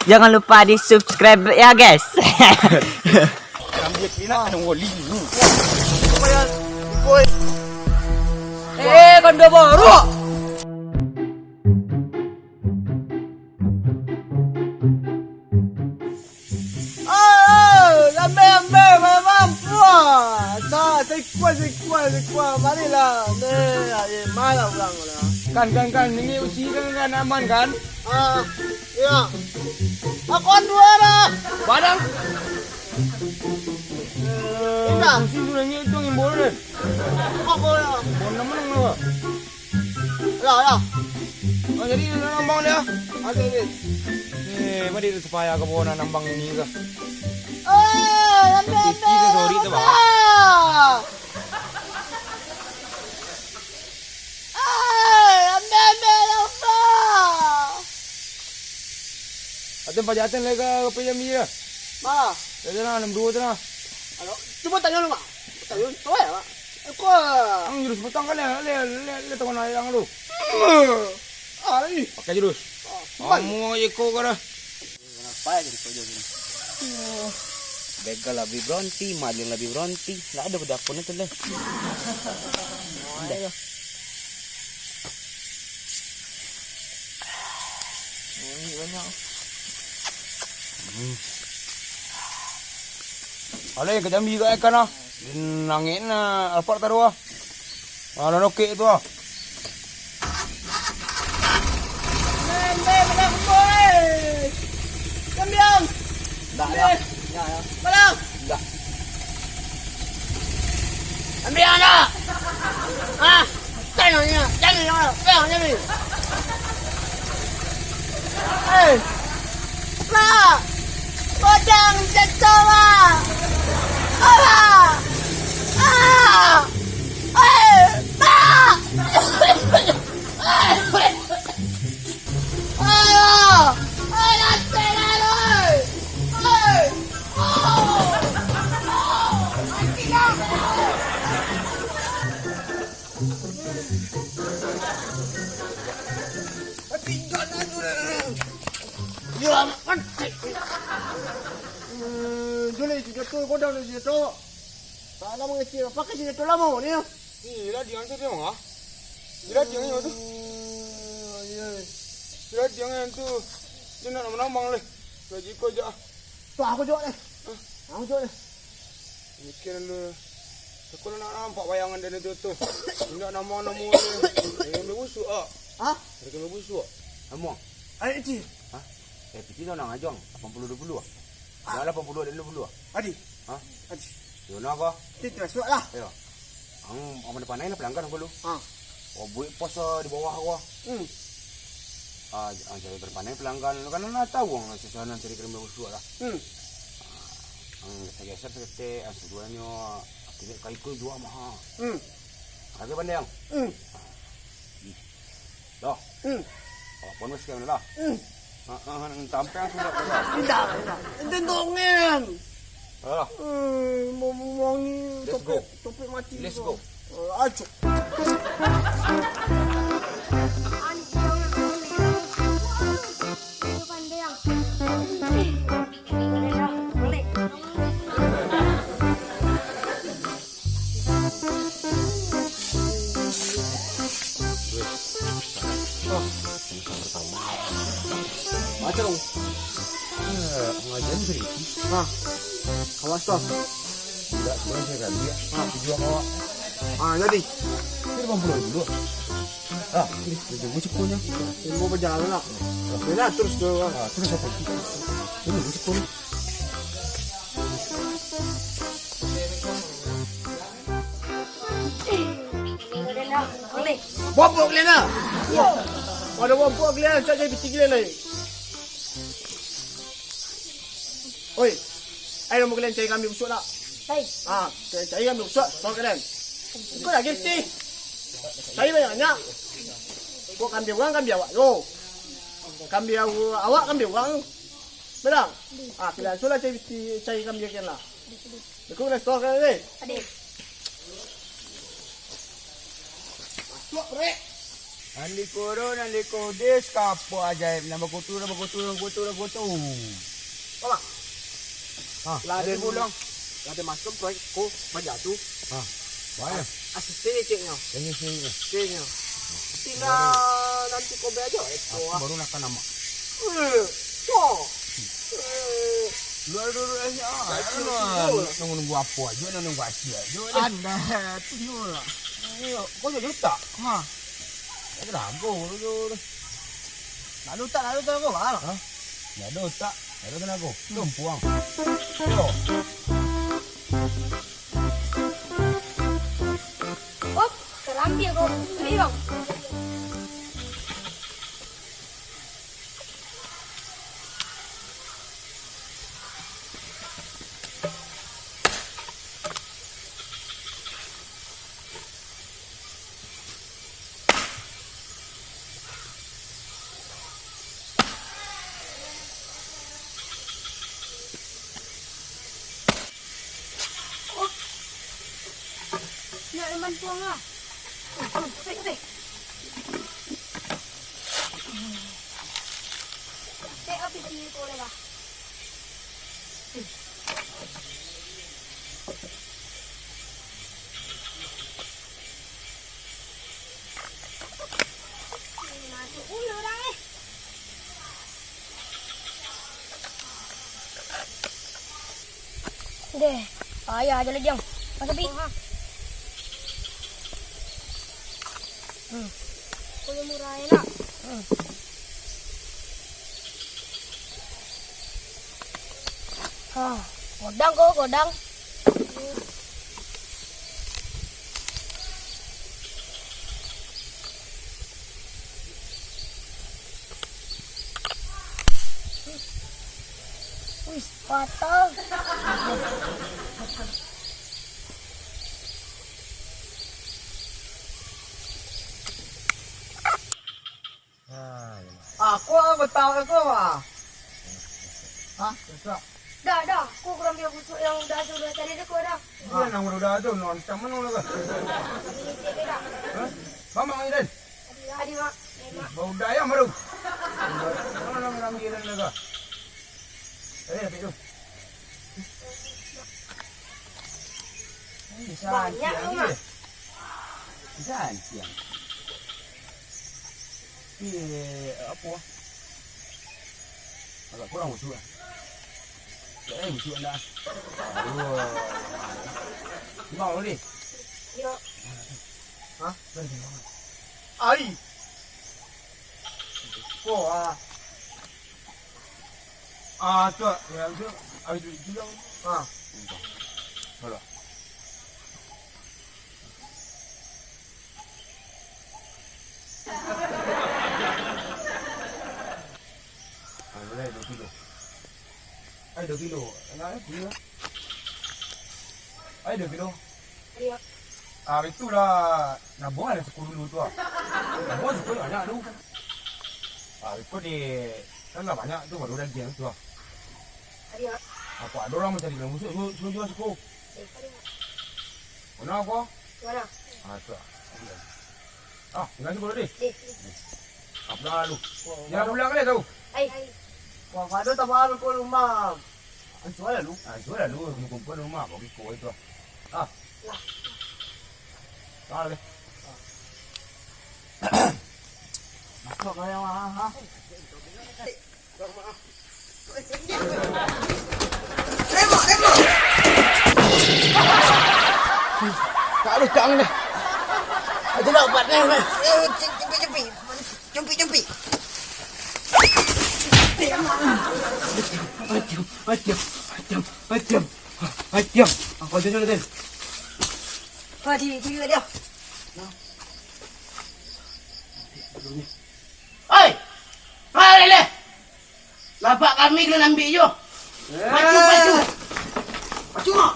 Jangan lupa di subscribe ya guys. Ambil kena ada wali ni. Kondo baru. Ambil, mampu. Saya kuat. Marilah. Malah ulang lah. Kan, ini usi kan aman kan? Ya. Aku dua lah. Badang. Indah. Usi sebenarnya itu yang boleh. Aku ya. Boleh menang lah. Ya. Oh, jadi nambang dia. Ada ni. Mari supaya kebun nambang ini ke. Ambil. Kita sorry tu bang. Aten pajaten lagi apa yang dia? Mana? Jadi nak 62 tu nak. Cuba tanya lu mak. Tanya tu ya mak. Aku. Ang jurus petang kan le tangan ayang lu. Ai. Pakai jurus. Kamu iko kara. Kenapa jadi kau jadi? Begal lebih berhenti, maling lebih berhenti. Nggak ada bedapun itu leh. Ale ke jambi ke ikan ah. Nangin apa taruh ah. Ala nokek tu ah. Menang boy. Kambiang. Nggak ya. Menang. Nggak. Ambil anak. Jangan. Mak. Kodang secoba. Mak. Juli jatuh kodang ni jatuh. Tak lama kecil. Pakai jatuh lama ni. Ila dia tu dia mah. Ila dia ni tu. Ila dia ni tu. Dia nak menambang leh. Gaji kau je. Tu aku jawab ni. Aku jawab ni. Mikir lu. Aku nak nampak bayangan dia tu tu. Tidak nama dia. Dia busuk ah. Hah? Dia busuk. Among. Adik kecil. Piti nak ngajong 80-20 ah. Dah 80 dan 20 ah. Adi. Ha? Adi. Yo nak apa? Kita masuk lah. Ayo. Ang depan lain pelanggan aku lu. Oh buat pos di bawah aku. Jadi berpanai pelanggan lu kan nak tahu ang sesuatu cari kerja busuk lah. Ang geser sekete ang seduanya tidak kaiku jual mah. Agak pandai ang. Dah. Apa pun sekarang lah. Sampai ang sudah lah. Tidak. Ente dongeng. Alah. Mau ni topik mati. Let's go. Ayo. Macam Pengajian sedikit. Awas kau. Tidak sebenarnya saya kan dia. Tujuan awak. Jadi. Ini 80 dulu. Ini musik punya. Ini mau berjalan lah. Bila terus tu. Terus apa? Ini musik punya. Bopok Lena. Ada bopok Lena, cak jadi piti Lena. Oi. Ayo mau kalian cari kambing busuk tak? Baik. Cari kambing busuk, tahu kalian. Kau dah gifti. Cari banyak. Kau kambing awak. Yo. Kambing awak kambing orang. Benar? Kalian sulah cari kambing kalian lah. Kau dah store kalian ni. Adik. Masuk rek. Andikodes kapo ajaib na makutu. Apa? Ha, Laden pulang. Lade masuk proyek ko majatu. Ha. Banyak. Asisten ceknya. Ini sih. Ceknya. Tinggal nanti ko aja itu. Baru nak nama. Oh. Lu aja. Nunggu apa aja, nunggu asia aja. Anda tuyul. Iya, kok juta? Ha. Ada rago lu. Lalu tak ko ba? Ha? Ya dota. Ada kena aku. Tumpuang. Yo. Oh, kerambi ako. Beli bang. Nak naman po nga. Sige. Api sini po ulit ba? Masuk ulo lang eh. Deh, ayah aja lagi yang. Masuk pi. Kuya murahin na. Godang ko, godang. Wih, patah. Ako ang matawag ko ah. Ha? Basta. Dah. Aku kurang biar busuk yang dah sudah tadi dah kau dah. Iya, nang udah ada non taman nang laga. Ini cek dah. Hah? Mama ngirin. Adi mak. Bau daya maru. Mana nang ngirin laga. Itu. Bisa Banyak tu mak. Bisa siang. Apa? Agak kurang busuk lah. Busuk anda. Aduh. Mau ni? Yo. Ha? Ay. Ko ah. Tu. Yang tu. Air juga. Ha. Kalau. Boleh 2 kilo. 2 kilo. Enggak kilo. 2 kilo. Yo. Itulah nabung ada 10 dulu tu. Nabung 10 banyak tu. Itu di kan tak banyak tu baru lagi yang tu. Adi mak. Apa ada orang mencari lembu suruh jual suku. Mana apa? Mana? Tu. Tinggal suku dulu. Apa lalu? Ko. Jangan pulang kali tahu. Ay. Ko kado tabal ko rumah. Ang suwala lu. Jual lalu kumpul rumah bagi kau itu. Lah. Tahu le. Masuk kaya ha. Tak ada kang ni. Ada nak buat ni. Jumpi. Macam. Apa tu ni? Adi dia. Oi. Hai le. Lapak kami kena ambil je. Maju. Maju mak.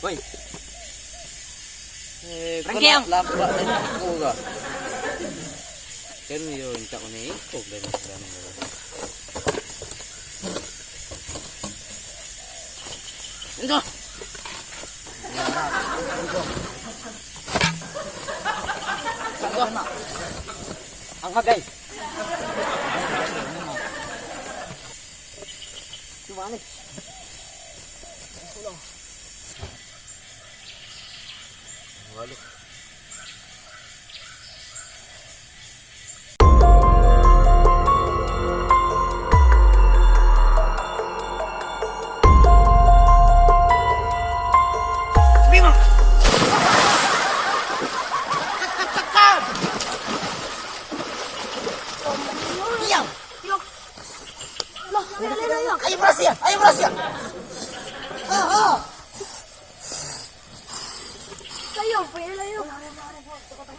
Woi. Rangkiang. Lampak dan aku ke? Kan yo tak ni ikut dan sedang. Ito. Ang magay. Cuma ni. Balik. Ayo beras ya. Kayo, pwede layo.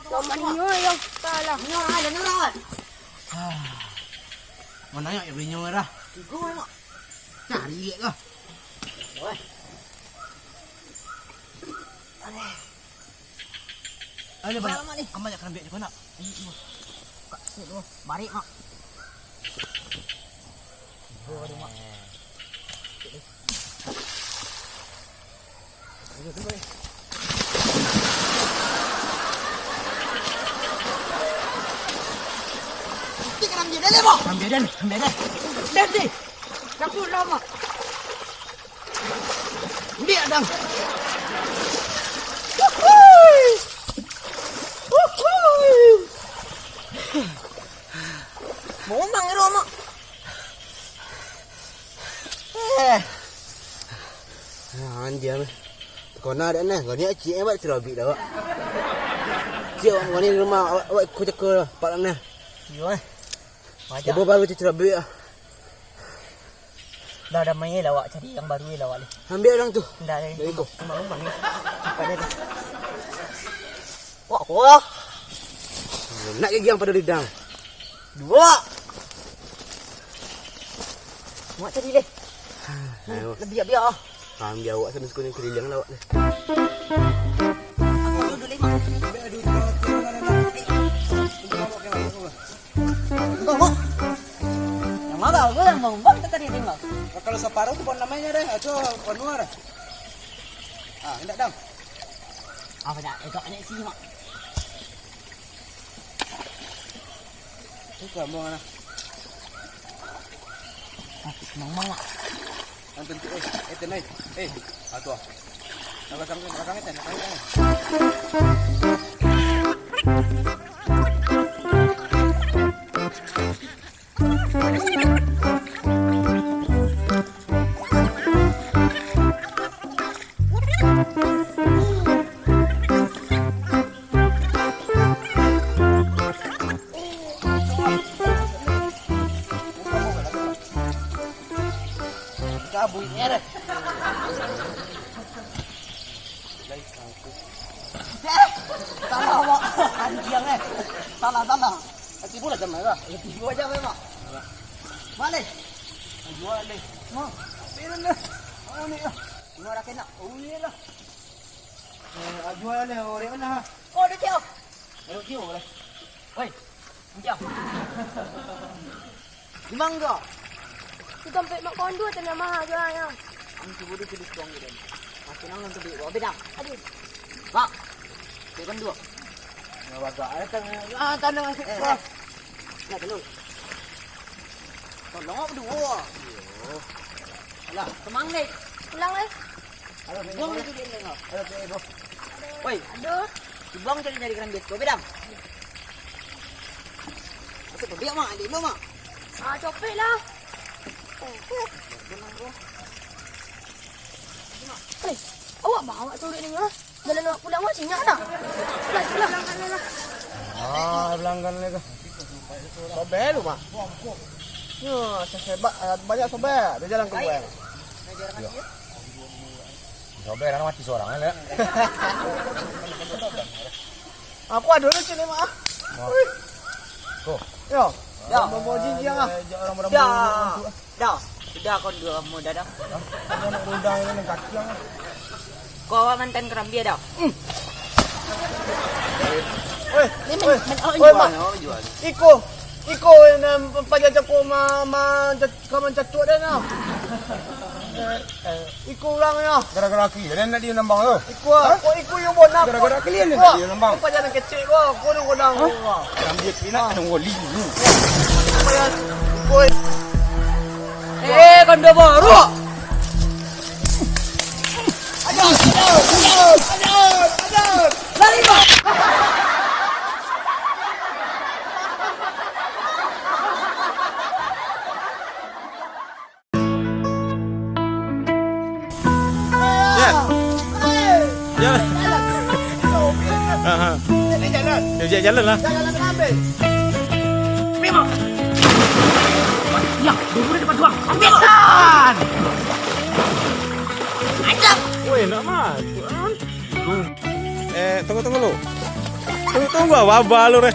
Naman nyo yung tala. Nurawan. Mana ya beli nyora. Gue mak. Cari ka. Ano ba? Ang banyak kan biak ko na. Mari mak. Ambil dan. Nanti. Aku lama. Biak dang. Mau mang ro mak. Dia mah. Kona ada nah, gani cik em buat terabi dah. Cik orang gani rumah awak ikut cekor pak lang nah. Yo. Wajah baru cik terabi ah. Dah mai lawak cari yang baru lawak ni. Ambil orang tu. Dah Baik ko. rumah ni. Cepat dah. Wah. Nak gigi yang pada lidang. Dua. Mak cari le. Ayo. Biar. Faham dia awak sana sekolah keliling lah awak ni. Aku duduk le mak. Yang mana aku yang mau bang tadi tinggal. Kalau separuh tu pun namanya dah. Aco penuh dah. Ah, hendak dam. Apa dah? Ekak ni sini mak. Tu kamu mana? Mang mak. Anton tu tenai. Atu ah. Nak kami ten. Kabui ni. Salah mak. Anjing Salah. Ati pula jam mana? Dua jam mak. Mana? Jual ni. Mak. Piran dah. Ni. Mau nak kena. Oh ni lah. Jual ni orang mana? Oh, dia kau. Orang kio lah. Oi. Anjing. Di mangga. Kita sampai mak kondo tengah mahal jual yang. Ang subuh tu tulis tuang dia. Masih nang tu bi. Beda. Aduh. Mak. Dia dua. Nak bagak ada Tanda masuk. Nak dulu. Tolong apa dua? Alah, semang ni. Pulang leh. Buang tu dia tengok. Oi, Aduh. buang cari kerambit. Kau bedam. Apa dia mak? Adik mak. Copet lah. Awak bawa turut ni ya. Dalam nak pulang awak sinyak dah. Pulang. Ah, pelanggan lagi. Sobel lu mak. Ya, sehebat banyak sobel. Dia jalan keluar. Sobel orang mati seorang lah. Aku ada dulu sini mak. Kau. Yo. Dah, mau jinjing ah. Orang muda Dah. Sudah kau dua muda dah. nak udang ini kaki yang. Kau awak mantan keram dia dah. Oi, Ni oi, mak. jual. Iko yang pajak aku kaman cacuk dah nah. Iku orangnya. Gara-gara kalian nak dia nambang tu. Iku yung bona. Gara-gara kalian nak dia nambang. Apa jangan kecil ko? Kuno ko nang. Ambil kena nunggu liu. Apa yan? Boy. Kondo baru. Jalan lah. Jangan ambil. Woi, nak mas. Tunggu lu. Tunggu wabah lu re.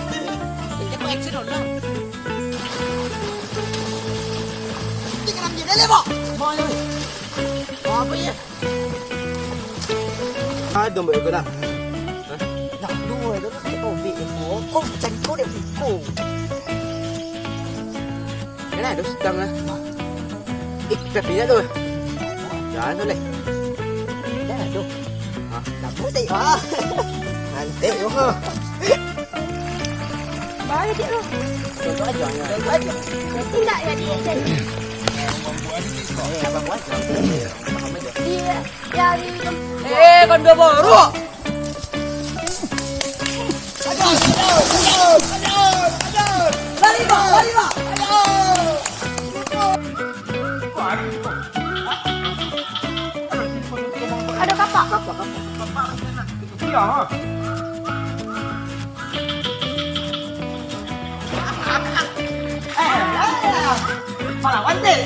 Ada mbak ko na. Nakduwa ito na tobi ko. Oh, chan ko de ko. Cái này nó căng á. Ít bẹp tí nữa thôi. Dạ nó này. Cái này đâu? Hả? Làm bố gì hả? Anh tệ đúng không? Bawa dia tu. Đừng có chọn rồi. Tidak ya dia jadi. Dia dari Kondo baru. ada kapak. Malawan deh.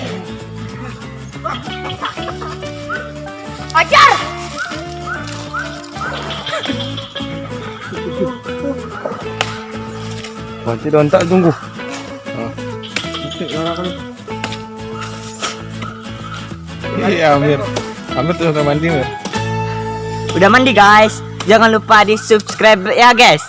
Ajar. Nanti don tak tunggu. Iya, Amir. Amir tuh udah mandi, Mir. Udah mandi guys. Jangan lupa di subscribe ya guys.